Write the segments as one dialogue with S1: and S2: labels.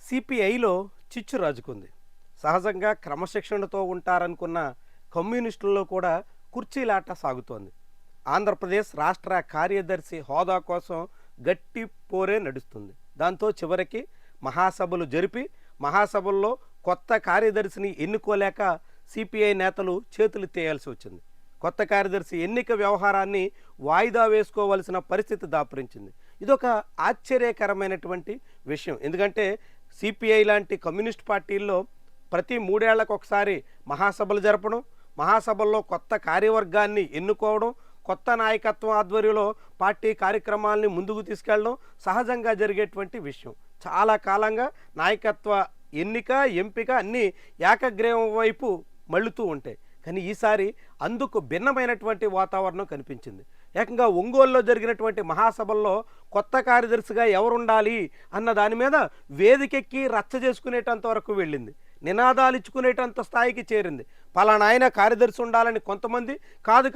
S1: సిపిఐలో చిచ్చు రాజుకుంది. సహజంగా క్రమశిక్షణతో ఉంటారనుకున్న కమ్యూనిస్టుల్లో కూడా కుర్చీలాట సాగుతోంది. ఆంధ్రప్రదేశ్ రాష్ట్ర కార్యదర్శి హోదా కోసం గట్టి పోరే నడుస్తుంది. దాంతో చివరికి మహాసభలు జరిపి మహాసభల్లో కొత్త కార్యదర్శిని ఎన్నుకోలేక సిపిఐ నేతలు చేతులు తేయాల్సి వచ్చింది. కొత్త కార్యదర్శి ఎన్నిక వ్యవహారాన్ని వాయిదా వేసుకోవాల్సిన పరిస్థితి దాపురించింది. ఇదొక ఆశ్చర్యకరమైనటువంటి విషయం. ఎందుకంటే సిపిఐ లాంటి కమ్యూనిస్ట్ పార్టీల్లో ప్రతి 3 ఏళ్లకు ఒకసారి మహాసభలు జరపడం, మహాసభల్లో కొత్త కార్యవర్గాన్ని ఎన్నుకోవడం, కొత్త నాయకత్వం ఆధ్వర్యంలో పార్టీ కార్యక్రమాలని ముందుకు తీసుకెళ్ళడం సహజంగా జరిగేటువంటి విషయం. చాలా కాలంగా నాయకత్వ ఎన్నిక, ఎంపిక అన్నీ ఏకగ్రీవం వైపు మళ్ళుతూ ఉంటాయి. కానీ ఈసారి అందుకు భిన్నమైనటువంటి వాతావరణం కనిపించింది. ఏకంగా ఒంగోలులో జరిగినటువంటి మహాసభల్లో కొత్త కార్యదర్శిగా ఎవరుండాలి అన్న దాని మీద వేదికెక్కి రచ్చ చేసుకునేటంత వరకు వెళ్ళింది. నినాదాలు ఇచ్చుకునేటంత స్థాయికి చేరింది. పలానా ఆయన కార్యదర్శి ఉండాలని కొంతమంది,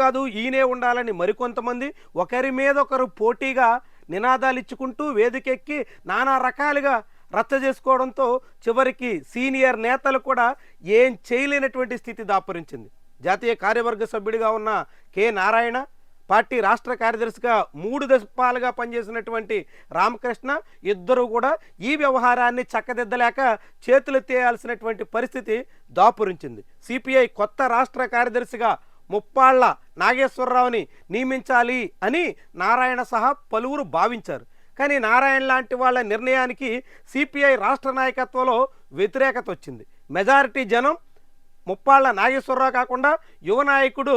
S1: కాదు ఈయనే ఉండాలని మరికొంతమంది, ఒకరి మీద ఒకరు పోటీగా నినాదాలు ఇచ్చుకుంటూ వేదికెక్కి నానా రకాలుగా రచ్చ చేసుకోవడంతో చివరికి సీనియర్ నేతలు కూడా ఏం చేయలేనటువంటి స్థితి దాపురించింది. జాతీయ కార్యవర్గ సభ్యుడిగా ఉన్న కె నారాయణ, పార్టీ రాష్ట్ర కార్యదర్శిగా 3 దశపాలుగా పనిచేసినటువంటి రామకృష్ణ ఇద్దరు కూడా ఈ వ్యవహారాన్ని చక్కదిద్దలేక చేతులెత్తేయాల్సినటువంటి పరిస్థితి దాపురించింది. సిపిఐ కొత్త రాష్ట్ర కార్యదర్శిగా ముప్పాళ్ల నాగేశ్వరరావుని నియమించాలి అని నారాయణ సహా పలువురు భావించారు. కానీ నారాయణ లాంటి వాళ్ళ నిర్ణయానికి సిపిఐ రాష్ట్ర నాయకత్వంలో వ్యతిరేకత వచ్చింది. మెజారిటీ జనం ముప్పాళ్ల నాగేశ్వరరావు కాకుండా యువ నాయకుడు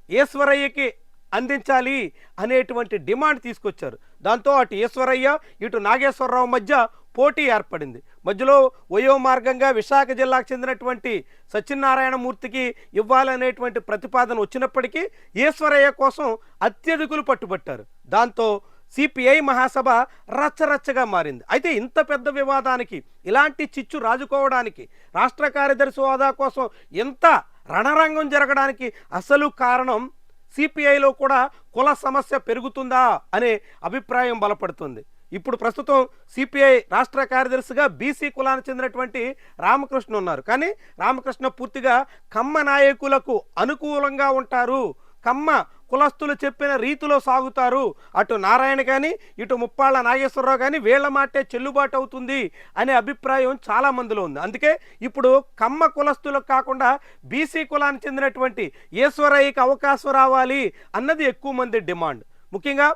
S1: ఈశ్వరయ్యకి అందించాలి అనేటువంటి డిమాండ్ తీసుకొచ్చారు. దాంతో అటు ఈశ్వరయ్య ఇటు నాగేశ్వరరావు మధ్య పోటీ ఏర్పడింది. మధ్యలో వయో మార్గంగా విశాఖ జిల్లాకు చెందినటువంటి సత్యనారాయణమూర్తికి ఇవ్వాలనేటువంటి ప్రతిపాదన వచ్చినప్పటికీ ఈశ్వరయ్య కోసం అత్యధికులు పట్టుబట్టారు. దాంతో సిపిఐ మహాసభ రచ్చరచ్చగా మారింది. అయితే ఇంత పెద్ద వివాదానికి, ఇలాంటి చిచ్చు రాజుకోవడానికి, రాష్ట్ర కార్యదర్శి హోదా కోసం ఎంత రణరంగం జరగడానికి అసలు కారణం సిపిఐలో కూడా కుల సమస్య పెరుగుతుందా అనే అభిప్రాయం బలపడుతుంది. ఇప్పుడు ప్రస్తుతం సిపిఐ రాష్ట్ర కార్యదర్శిగా బీసీ కులానికి చెందినటువంటి రామకృష్ణ ఉన్నారు. కానీ రామకృష్ణ పూర్తిగా కమ్మ నాయకులకు అనుకూలంగా ఉంటారు, కమ్మ కులస్తులు చెప్పిన రీతిలో సాగుతారు. అటు నారాయణ కానీ ఇటు ముప్పాళ్ల నాగేశ్వరరావు కానీ వీళ్ల మాటే చెల్లుబాటు అవుతుంది అనే అభిప్రాయం చాలా మందిలో ఉంది. అందుకే ఇప్పుడు కమ్మ కులస్తులకు కాకుండా బీసీ కులానికి చెందినటువంటి ఈశ్వరయ్యకి అవకాశం రావాలి అన్నది ఎక్కువ మంది డిమాండ్. ముఖ్యంగా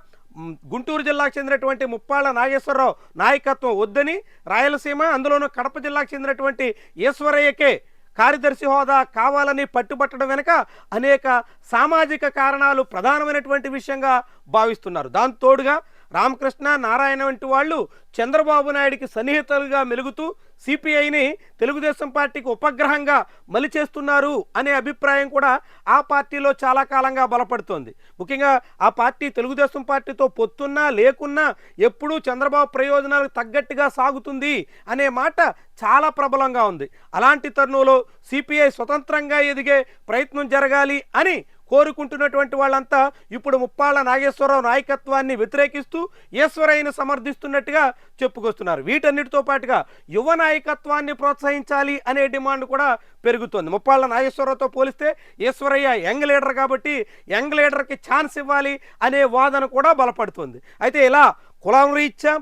S1: గుంటూరు జిల్లాకు చెందినటువంటి ముప్పాళ్ల నాగేశ్వరరావు నాయకత్వం వద్దని, రాయలసీమ అందులోనూ కడప జిల్లాకు చెందినటువంటి ఈశ్వరయ్యకే కార్యదర్శి హోదా కావాలని పట్టుబట్టడం వెనుక అనేక సామాజిక కారణాలు ప్రధానమైనటువంటి విషయంగా భావిస్తున్నారు. దాంతో తోడుగా రామకృష్ణ, నారాయణ వంటి వాళ్ళు చంద్రబాబు నాయుడికి సన్నిహితులుగా మెలుగుతూ సిపిఐని తెలుగుదేశం పార్టీకి ఉపగ్రహంగా మలిచేస్తున్నారు అనే అభిప్రాయం కూడా ఆ పార్టీలో చాలా కాలంగా బలపడుతోంది. ముఖ్యంగా ఆ పార్టీ తెలుగుదేశం పార్టీతో పొత్తున్నా లేకున్నా ఎప్పుడూ చంద్రబాబు ప్రయోజనాలకు తగ్గట్టుగా సాగుతుంది అనే మాట చాలా ప్రబలంగా ఉంది. అలాంటి తరుణంలో సిపిఐ స్వతంత్రంగా ఎదిగే ప్రయత్నం జరగాలి అని కోరుకుంటున్నటువంటి వాళ్ళంతా ఇప్పుడు ముప్పాళ్ల నాగేశ్వరరావు నాయకత్వాన్ని వ్యతిరేకిస్తూ ఈశ్వరయ్యను సమర్థిస్తున్నట్టుగా చెప్పుకొస్తున్నారు. వీటన్నిటితో పాటుగా యువ నాయకత్వాన్ని ప్రోత్సహించాలి అనే డిమాండ్ కూడా పెరుగుతోంది. ముప్పాళ్ల నాగేశ్వరరావుతో పోలిస్తే ఈశ్వరయ్య యంగ్ లీడర్ కాబట్టి యంగ్ లీడర్కి ఛాన్స్ ఇవ్వాలి అనే వాదన కూడా బలపడుతుంది. అయితే ఇలా కులం రీత్యా,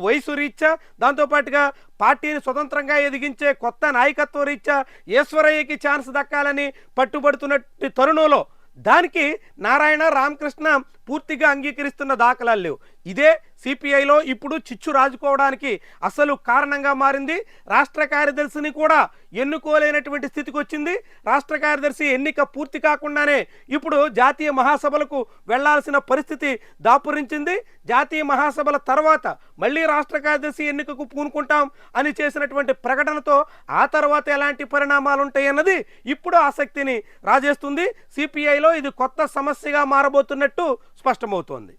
S1: వయసు రీత్యా, దాంతోపాటుగా పార్టీని స్వతంత్రంగా ఎదిగించే కొత్త నాయకత్వ రీత్యా ఈశ్వరయ్యకి ఛాన్స్ దక్కాలని పట్టుబడుతున్నట్టు తరుణంలో దానికి నారాయణ, రామకృష్ణ పూర్తిగా అంగీకరిస్తున్న దాఖలాలు లేవు. ఇదే సిపిఐలో ఇప్పుడు చిచ్చు రాజుకోవడానికి అసలు కారణంగా మారింది. రాష్ట్ర కార్యదర్శిని కూడా ఎన్నుకోలేనటువంటి స్థితికి వచ్చింది. రాష్ట్ర కార్యదర్శి ఎన్నిక పూర్తి కాకుండానే ఇప్పుడు జాతీయ మహాసభలకు వెళ్లాల్సిన పరిస్థితి దాపురించింది. జాతీయ మహాసభల తర్వాత మళ్ళీ రాష్ట్ర కార్యదర్శి ఎన్నికకు పూనుకుంటాం అని చేసినటువంటి ప్రకటనతో ఆ తర్వాత ఎలాంటి పరిణామాలు ఉంటాయన్నది ఇప్పుడు ఆసక్తిని రాజేస్తుంది. సిపిఐలో ఇది కొత్త సమస్యగా మారబోతున్నట్టు స్పష్టమవుతోంది.